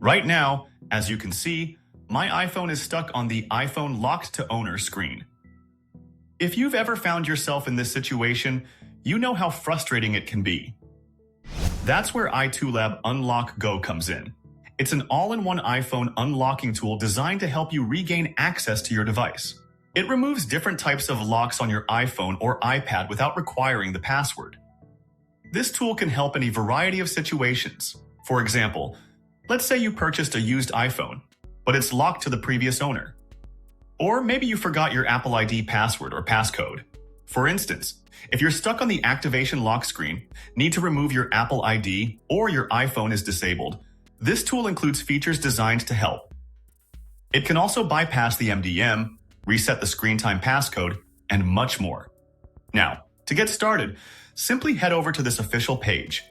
Right now, as you can see, my iPhone is stuck on the iPhone locked to owner screen. If you've ever found yourself in this situation, you know how frustrating it can be. That's where iToolab UnlockGo comes in. It's an all-in-one iPhone unlocking tool designed to help you regain access to your device. It removes different types of locks on your iPhone or iPad without requiring the password. This tool can help in a variety of situations. For example, let's say you purchased a used iPhone, but it's locked to the previous owner. Or maybe you forgot your Apple ID password or passcode. For instance, if you're stuck on the activation lock screen, need to remove your Apple ID, or your iPhone is disabled, this tool includes features designed to help. It can also bypass the MDM, reset the screen time passcode, and much more. Now, to get started, simply head over to this official page.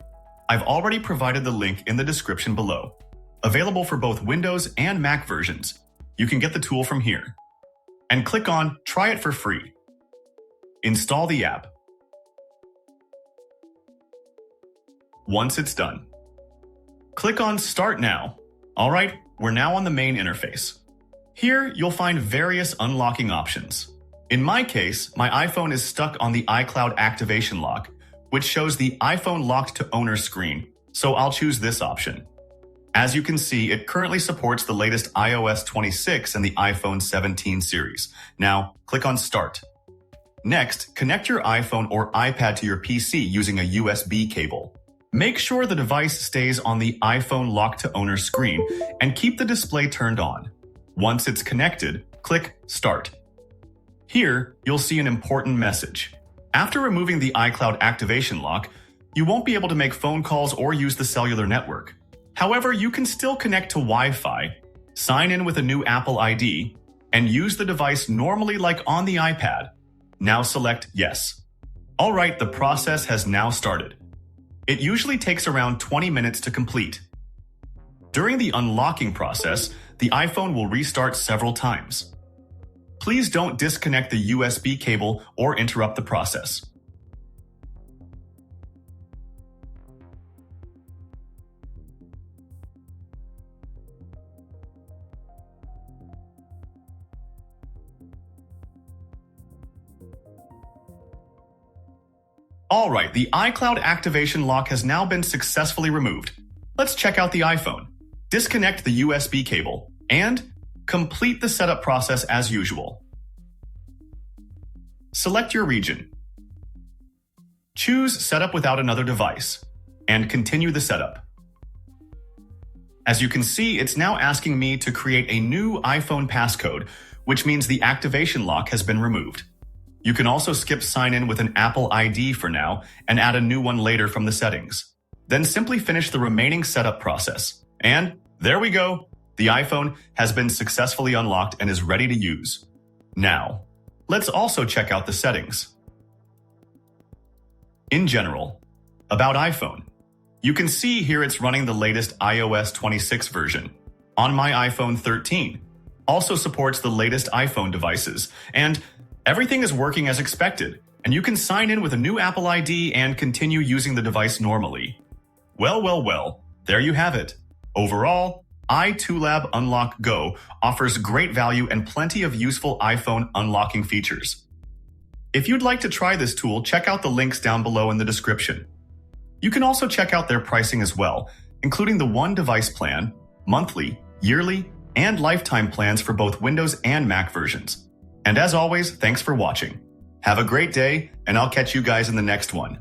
I've already provided the link in the description below. Available for both Windows and Mac versions. You can get the tool from here. And click on Try it for free. Install the app. Once it's done, click on Start Now. Alright, we're now on the main interface. Here, you'll find various unlocking options. In my case, my iPhone is stuck on the iCloud activation lock, which shows the iPhone locked to owner screen, so I'll choose this option. As you can see, it currently supports the latest iOS 26 and the iPhone 17 series. Now, click on Start. Next, connect your iPhone or iPad to your PC using a USB cable. Make sure the device stays on the iPhone locked to owner screen and keep the display turned on. Once it's connected, click Start. Here, you'll see an important message. After removing the iCloud activation lock, you won't be able to make phone calls or use the cellular network. However, you can still connect to Wi-Fi, sign in with a new Apple ID, and use the device normally like on the iPad. Now select Yes. Alright, the process has now started. It usually takes around 20 minutes to complete. During the unlocking process, the iPhone will restart several times. Please don't disconnect the USB cable or interrupt the process. Alright, the iCloud activation lock has now been successfully removed. Let's check out the iPhone. Disconnect the USB cable and complete the setup process as usual. Select your region. Choose Setup without another device and continue the setup. As you can see, it's now asking me to create a new iPhone passcode, which means the activation lock has been removed. You can also skip sign in with an Apple ID for now and add a new one later from the settings. Then simply finish the remaining setup process. And there we go. The iPhone has been successfully unlocked and is ready to use. Now, let's also check out the settings. In general, about iPhone. You can see here it's running the latest iOS 26 version. On my iPhone 13. Also supports the latest iPhone devices. And everything is working as expected. And you can sign in with a new Apple ID and continue using the device normally. Well, there you have it. Overall, iToolab UnlockGo offers great value and plenty of useful iPhone unlocking features. If you'd like to try this tool, check out the links down below in the description. You can also check out their pricing as well, including the one device plan, monthly, yearly, and lifetime plans for both Windows and Mac versions. And as always, thanks for watching. Have a great day, and I'll catch you guys in the next one.